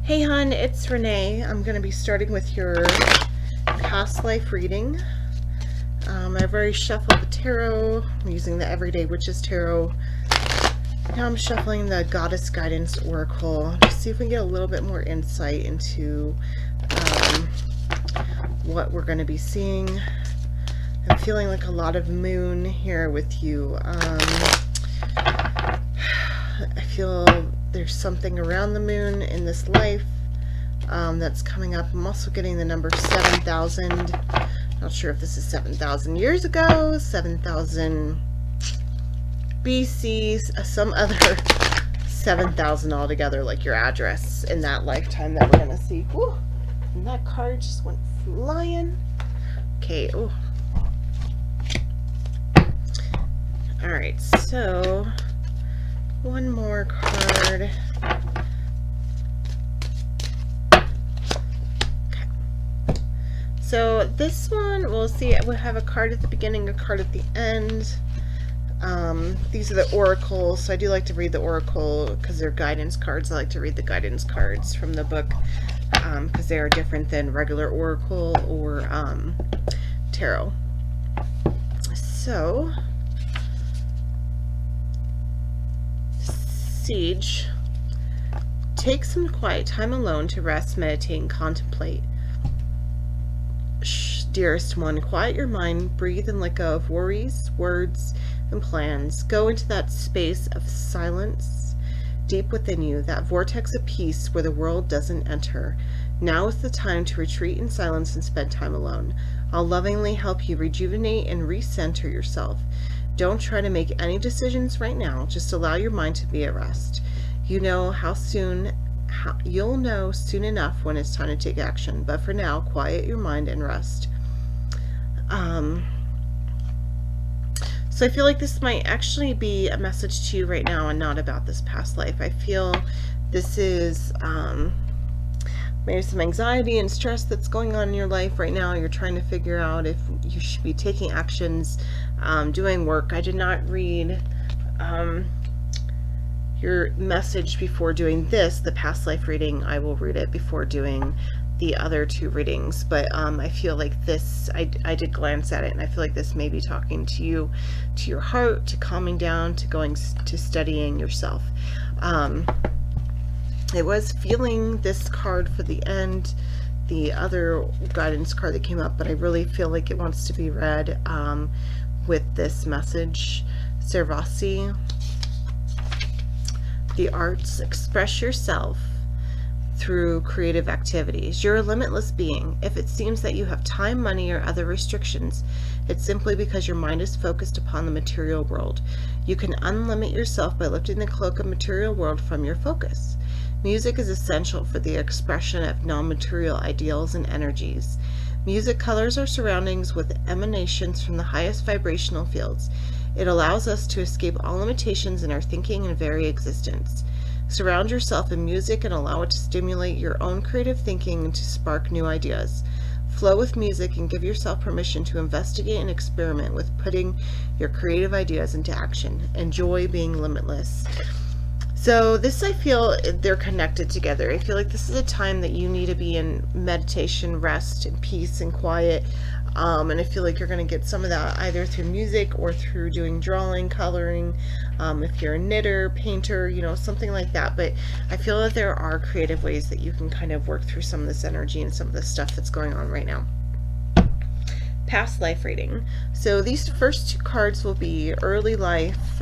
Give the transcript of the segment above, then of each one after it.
Hey hon, it's Renee. I'm going to be starting with your past life reading. I've already shuffled the tarot. I'm using the Everyday Witches Tarot. Now I'm shuffling the Goddess Guidance Oracle to see if we can get a little bit more insight into what we're going to be seeing. I'm feeling like a lot of moon here with you. I feel there's something around the moon in this life that's coming up. I'm also getting the number 7,000. Not sure if this is 7,000 years ago, 7,000 BC, some other 7,000 altogether, like your address in that lifetime that we're going to see. Whew, and that card just went flying. Okay, oh. Alright, so one more card. Okay. So this one, we'll see, we'll have a card at the beginning, a card at the end. These are the oracles, so I do like to read the oracle because they're guidance cards. I like to read the guidance cards from the book because they are different than regular oracle or tarot. So, Siege. Take some quiet time alone to rest, meditate, and contemplate. Shh, dearest one, quiet your mind, breathe and let go of worries, words, and plans. Go into that space of silence deep within you, that vortex of peace where the world doesn't enter. Now is the time to retreat in silence and spend time alone. I'll lovingly help you rejuvenate and recenter yourself. Don't try to make any decisions right now. Just allow your mind to be at rest. You'll know soon enough when it's time to take action. But for now, quiet your mind and rest. So I feel like this might actually be a message to you right now and not about this past life. I feel this is maybe some anxiety and stress that's going on in your life right now. You're trying to figure out if you should be taking actions, doing work. I did not read your message before doing this, the past life reading. I will read it before doing the other two readings, but I feel like this, I did glance at it, and I feel like this may be talking to you, to your heart, to calming down, to going to studying yourself. It was feeling this card for the end, the other guidance card that came up, but I really feel like it wants to be read with this message. Servasi. The arts. Express yourself through creative activities. You're a limitless being. If it seems that you have time, money, or other restrictions, it's simply because your mind is focused upon the material world. You can unlimit yourself by lifting the cloak of material world from your focus. Music is essential for the expression of non-material ideals and energies. Music colors our surroundings with emanations from the highest vibrational fields. It allows us to escape all limitations in our thinking and very existence. Surround yourself in music and allow it to stimulate your own creative thinking and to spark new ideas. Flow with music and give yourself permission to investigate and experiment with putting your creative ideas into action. Enjoy being limitless. So this, I feel they're connected together. I feel like this is a time that you need to be in meditation, rest, and peace and quiet. And I feel like you're going to get some of that either through music or through doing drawing, coloring, if you're a knitter, painter, something like that. But I feel that there are creative ways that you can kind of work through some of this energy and some of the stuff that's going on right now. Past life reading. So these first two cards will be early life,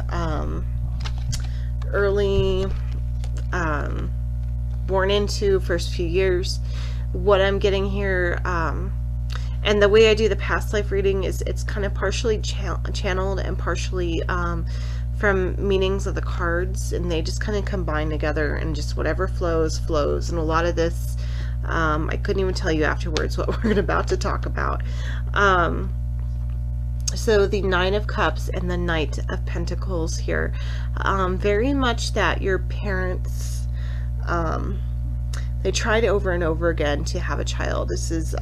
born into, first few years. What I'm getting here, and the way I do the past life reading is it's kind of partially channeled and partially from meanings of the cards, and they just kind of combine together, and just whatever flows. And a lot of this, I couldn't even tell you afterwards what we're about to talk about. So the Nine of Cups and the Knight of Pentacles here, very much that your parents, they tried over and over again to have a child. This is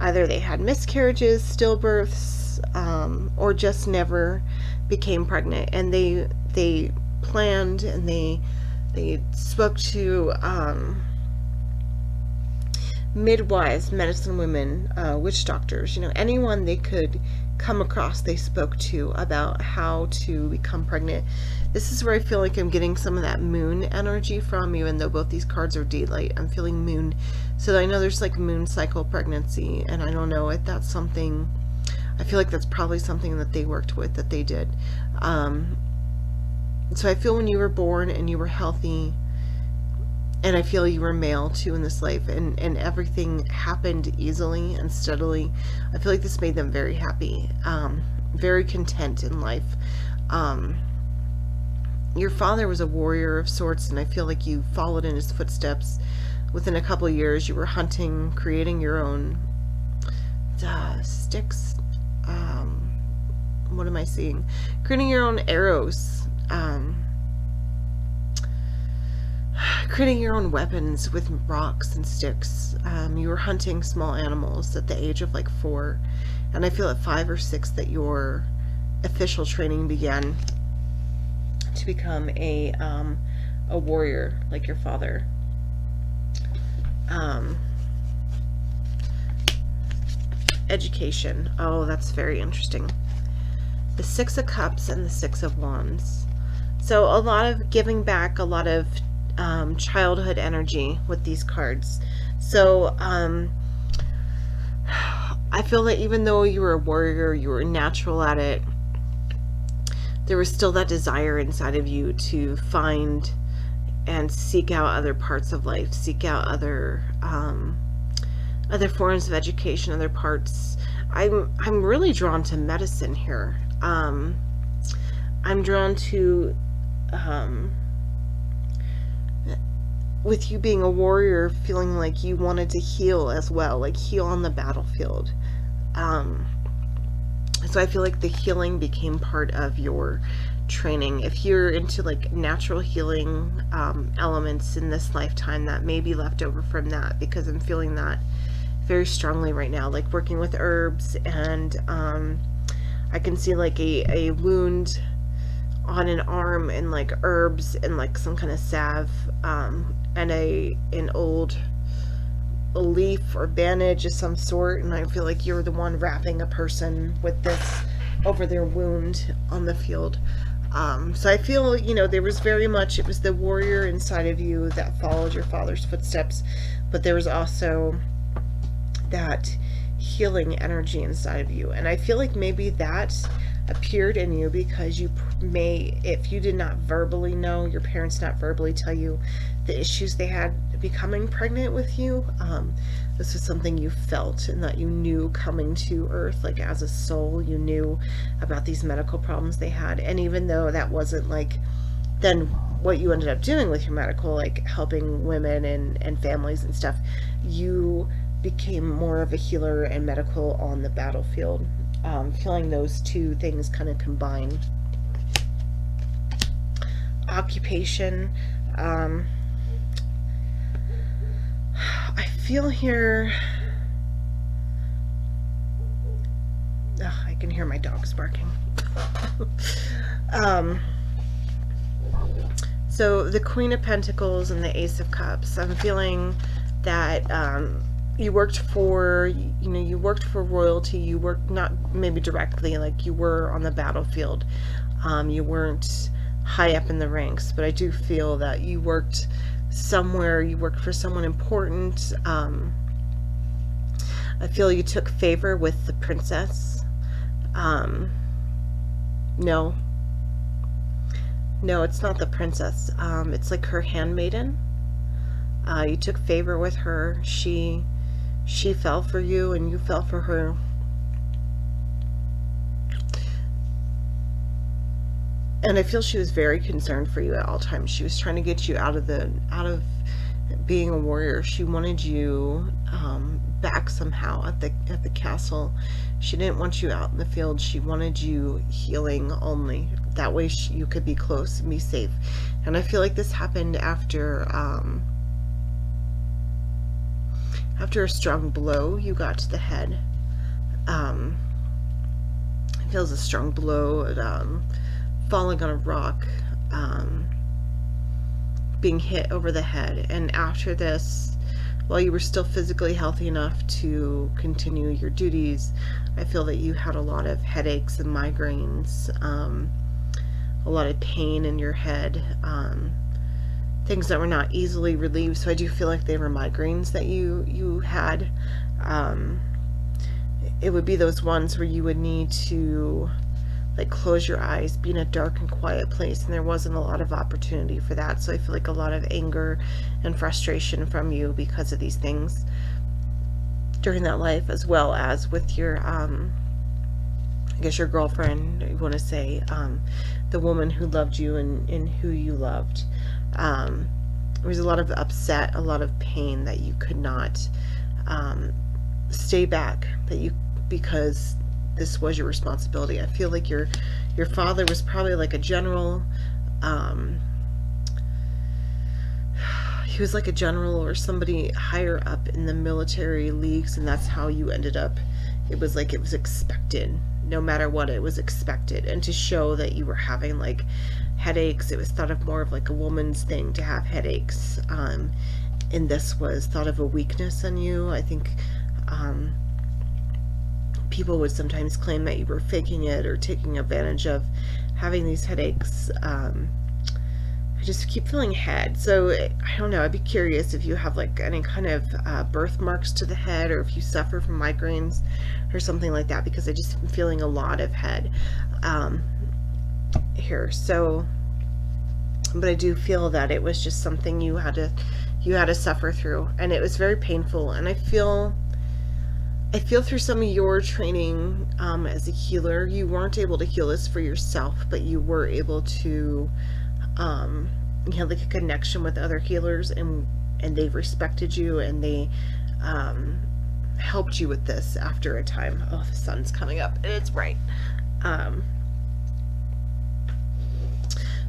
either they had miscarriages, stillbirths, or just never became pregnant, and they planned and they They spoke to midwives, medicine women, witch doctors, anyone they could come across, they spoke to about how to become pregnant. This is where I feel like I'm getting some of that moon energy from, even though both these cards are daylight. I'm feeling moon. So I know there's like moon cycle pregnancy, and I don't know if that's something, I feel like that's probably something that they worked with, that they did. So I feel when you were born and you were healthy, and I feel you were male too in this life, and everything happened easily and steadily. I feel like this made them very happy, very content in life. Your father was a warrior of sorts, and I feel like you followed in his footsteps. Within a couple of years, you were hunting, creating your own sticks. What am I seeing? Creating your own arrows. Creating your own weapons with rocks and sticks. You were hunting small animals at the age of like 4, and I feel at 5 or 6 that your official training began to become a warrior like your father. Education. Oh, that's very interesting. The 6 of Cups and the 6 of Wands. So a lot of giving back, a lot of childhood energy with these cards. So I feel that even though you were a warrior, you were natural at it, there was still that desire inside of you to find and seek out other parts of life, seek out other forms of education, other parts. I'm really drawn to medicine here. I'm drawn to with you being a warrior, feeling like you wanted to heal as well, like heal on the battlefield. So I feel like the healing became part of your training. If you're into like natural healing elements in this lifetime, that may be left over from that, because I'm feeling that very strongly right now, like working with herbs, and I can see like a wound on an arm, and like herbs and like some kind of salve, and an old leaf or bandage of some sort, and I feel like you're the one wrapping a person with this over their wound on the field. So I feel, there was very much, it was the warrior inside of you that followed your father's footsteps, but there was also that healing energy inside of you. And I feel like maybe that appeared in you because you may, if you did not verbally know, your parents not verbally tell you the issues they had becoming pregnant with you, this was something you felt and that you knew coming to earth, like as a soul, you knew about these medical problems they had. And even though that wasn't like then what you ended up doing with your medical, like helping women and families and stuff, you became more of a healer and medical on the battlefield. Feeling those two things kind of combine. Occupation. I feel here, I can hear my dogs barking. So the Queen of Pentacles and the Ace of Cups, I'm feeling that you worked for, you worked for royalty. You worked not maybe directly, like you were on the battlefield. You weren't high up in the ranks, but I do feel that you worked somewhere, you worked for someone important. I feel you took favor with the princess. No, it's not the princess. It's like her handmaiden. You took favor with her. She fell for you and you fell for her. And I feel she was very concerned for you at all times. She was trying to get you out of being a warrior. She wanted you back somehow at the castle. She didn't want you out in the field. She wanted you healing only. That way you could be close and be safe. And I feel like this happened after a strong blow you got to the head. It feels a strong blow, falling on a rock, being hit over the head. And after this, while you were still physically healthy enough to continue your duties, I feel that you had a lot of headaches and migraines, a lot of pain in your head, things that were not easily relieved. So I do feel like they were migraines that you had. It would be those ones where you would need to like close your eyes, be in a dark and quiet place, and there wasn't a lot of opportunity for that. So I feel like a lot of anger and frustration from you because of these things during that life, as well as with your I guess your girlfriend, you want to say, the woman who loved you and who you loved. There was a lot of upset, a lot of pain that you could not stay back, because this was your responsibility. I feel like your father was probably like a general. He was like a general or somebody higher up in the military leagues, and that's how you ended up. It was like it was expected. No matter what, it was expected. And to show that you were having like headaches, it was thought of more of like a woman's thing to have headaches. And this was thought of a weakness in you. I think people would sometimes claim that you were faking it or taking advantage of having these headaches. I just keep feeling head. So I don't know. I'd be curious if you have like any kind of birthmarks to the head, or if you suffer from migraines or something like that, because I just am feeling a lot of head here. So, but I do feel that it was just something you had to suffer through, and it was very painful. And I feel through some of your training as a healer, you weren't able to heal this for yourself, but you were able to, you had like a connection with other healers, and they respected you, and they helped you with this after a time. Oh, the sun's coming up. It's bright.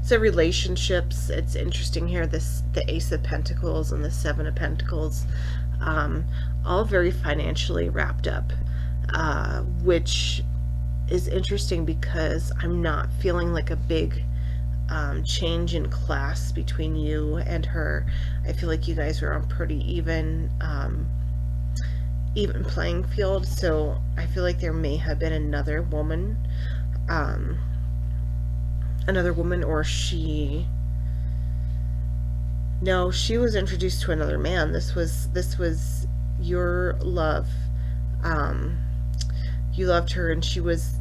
So relationships, it's interesting here, the Ace of Pentacles and the Seven of Pentacles, all very financially wrapped up, which is interesting because I'm not feeling like a big change in class between you and her. I feel like you guys are on pretty even playing field. So I feel like there may have been another woman, or she was introduced to another man. This was your love. You loved her, and she was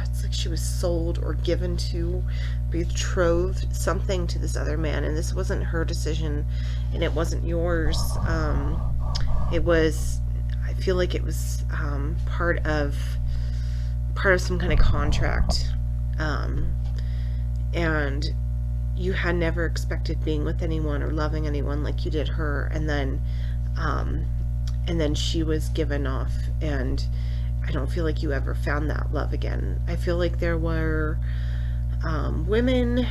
it's like she was sold or given to, betrothed, something to this other man, and this wasn't her decision, and it wasn't yours. It was, I feel like it was part of some kind of contract, and you had never expected being with anyone or loving anyone like you did her, and then she was given off, and I don't feel like you ever found that love again. I feel like there were women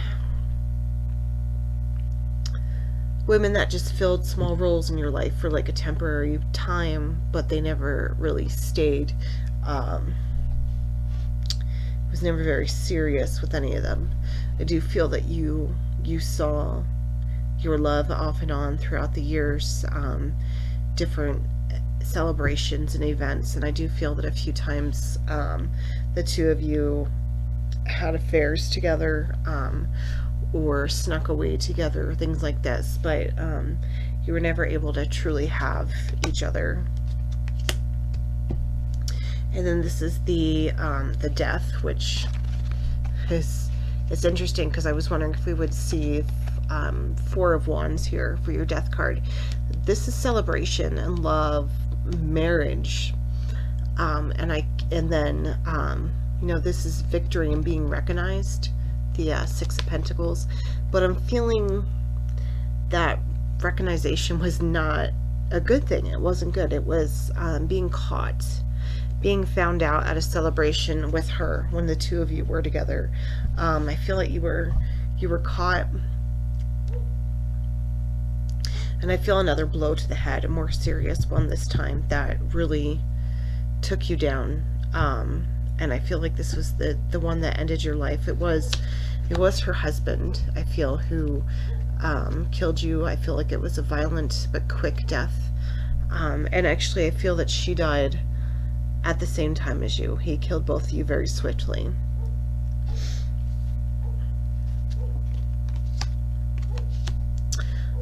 that just filled small roles in your life for like a temporary time, but they never really stayed. It was never very serious with any of them. I do feel that you saw your love off and on throughout the years, different celebrations and events, and I do feel that a few times the two of you had affairs together, or snuck away together, things like this, but you were never able to truly have each other. And then this is the Death, which is, it's interesting because I was wondering if we would see Four of Wands here for your Death card. This is celebration and love, marriage, and then this is victory and being recognized, the Six of Pentacles. But I'm feeling that recognition was not a good thing. It wasn't good. It was being caught, being found out at a celebration with her when the two of you were together. I feel like you were caught. And I feel another blow to the head, a more serious one this time, that really took you down. And I feel like this was the one that ended your life. It was It was her husband, I feel, who killed you. I feel like it was a violent but quick death. And actually, I feel that she died at the same time as you. He killed both of you very swiftly.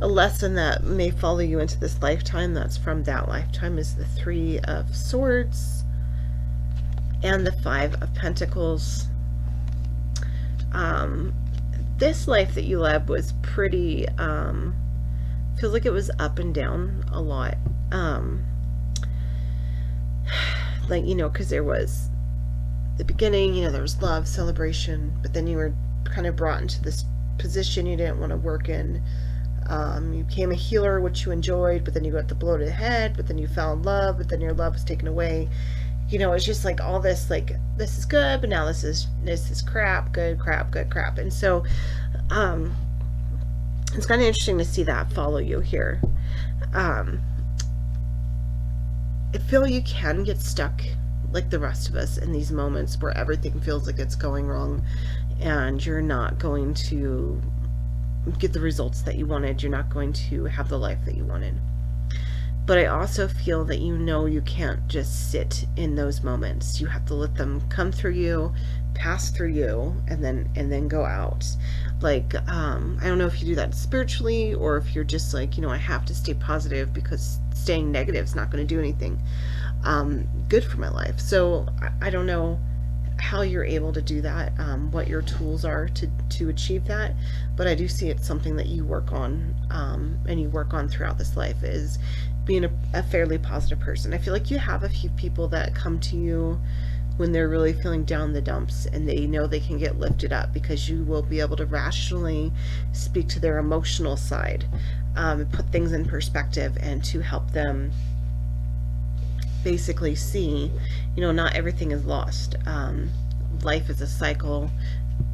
A lesson that may follow you into this lifetime, that's from that lifetime, is the 3 of Swords and the 5 of Pentacles. This life that you led was pretty, feels like it was up and down a lot. Like, you know, because there was the beginning, you know, there was love, celebration, but then you were kind of brought into this position you didn't want to work in. You became a healer, which you enjoyed, but then you got the blow to the head, but then you fell in love, but then your love was taken away. You know, it's just like all this, like, this is good, but now this is crap, good crap, good crap. And so it's kind of interesting to see that follow you here. I feel you can get stuck like the rest of us in these moments where everything feels like it's going wrong and you're not going to get the results that you wanted. You're not going to have the life that you wanted. But I also feel that you know you can't just sit in those moments. You have to let them come through you, pass through you, and then go out. Like, I don't know if you do that spiritually or if you're just like, you know, I have to stay positive because staying negative is not going to do anything good for my life. So I don't know how you're able to do that, what your tools are to achieve that, but I do see it's something that you work on, and you work on throughout this life, is being a fairly positive person. I feel like you have a few people that come to you when they're really feeling down the dumps and they know they can get lifted up because you will be able to rationally speak to their emotional side, put things in perspective, and to help them basically see, you know, not everything is lost. Life is a cycle.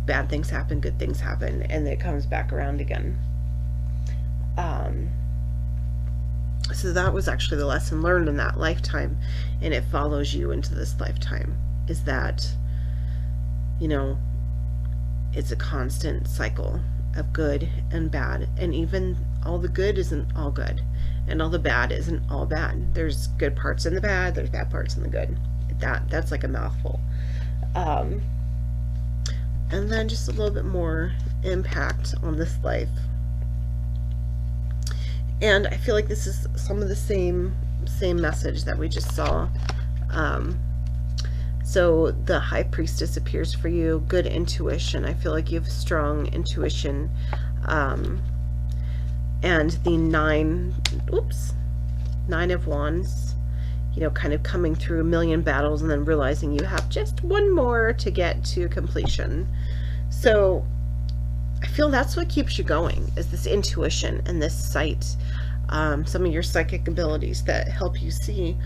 Bad things happen, good things happen, and it comes back around again. So that was actually the lesson learned in that lifetime, and it follows you into this lifetime, is that, you know, it's a constant cycle of good and bad, and even all the good isn't all good, and all the bad isn't all bad. There's good parts in the bad, there's bad parts in the good. That's like a mouthful. And then just a little bit more impact on this life. And I feel like this is some of the same message that we just saw. So the High Priestess appears for you, good intuition. I feel like you have strong intuition. And the Nine of Wands, you know, kind of coming through a million battles and then realizing you have just one more to get to completion. So I feel that's what keeps you going, is this intuition and this sight, some of your psychic abilities that help you see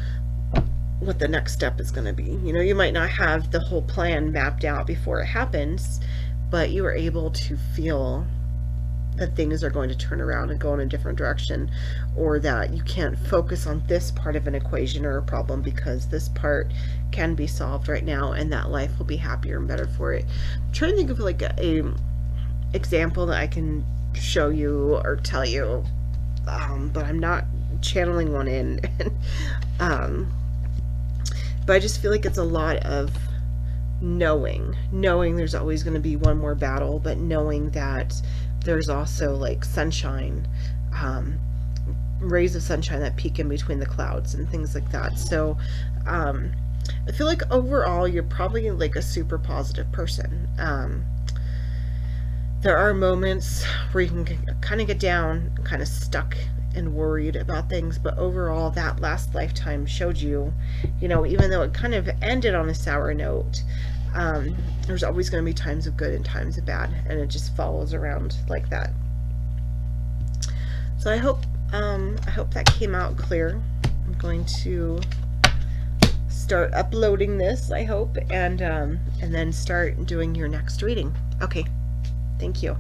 what the next step is going to be. You know, you might not have the whole plan mapped out before it happens, but you are able to feel that things are going to turn around and go in a different direction, or that you can't focus on this part of an equation or a problem because this part can be solved right now and that life will be happier and better for it. I'm trying to think of like a example that I can show you or tell you, but I'm not channeling one in. But I just feel like it's a lot of knowing there's always going to be one more battle, but knowing that there's also like sunshine, rays of sunshine that peek in between the clouds and things like that. So I feel like overall you're probably like a super positive person. There are moments where you can kind of get down, kind of stuck and worried about things, but overall that last lifetime showed you, you know, even though it kind of ended on a sour note, there's always going to be times of good and times of bad, and it just follows around like that. So I hope that came out clear. I'm going to start uploading this, I hope, and then start doing your next reading. Okay, thank you.